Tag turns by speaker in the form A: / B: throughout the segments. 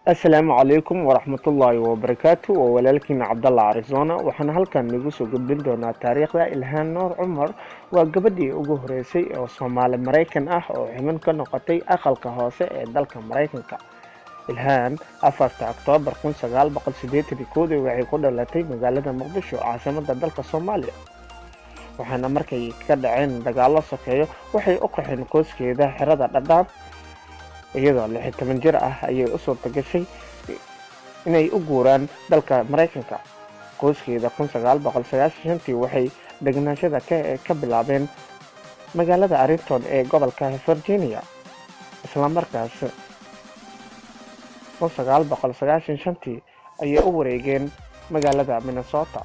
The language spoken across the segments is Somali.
A: السلام عليكم ورحمة الله وبركاته وولالكين عبد الله عريزونا waxaan halkan nagu soo gudbin doonaa taariikhda Ilhaan Nuur Cumar waa gabadhii ugu horeysay oo Soomaali Mareykan ah oo xubin ka noqotay aqalka hoose ee dalka Mareykanka. Ilhaan 4 Oktoobar 1981 waxay ku dhalatay magaalada Muqdisho caasimadda dalka Soomaaliya. waxaana markay ka dhaceen dagaallo sokeeyo waxay u qaxeen qoyskeeda xerada Dhadhaab iyadoo 16 jir ah ayay u suurta gashay inay u guuraan dalka Mareykanka. qoyskeeda 1995 waxay deganaanshaha ka bilaabeen magaalada Arlington ee gobolka Virginia. isla markaas 1995 ayay u wareegeen magaalada Minnesota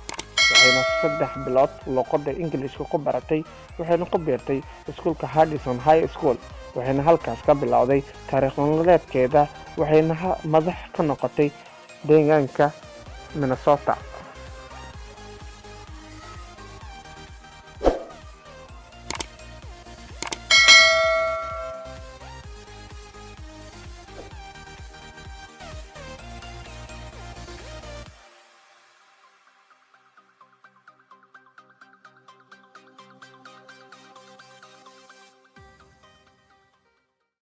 A: waxayna 3 bilood luqadda Ingiriiska ku baratay waxayna ku biirtay iskuulka Hardison High School waxayna halkaas ka bilowday taariikh nololeedkeeda waxayna madax ka noqotay deegaanka Minnesota.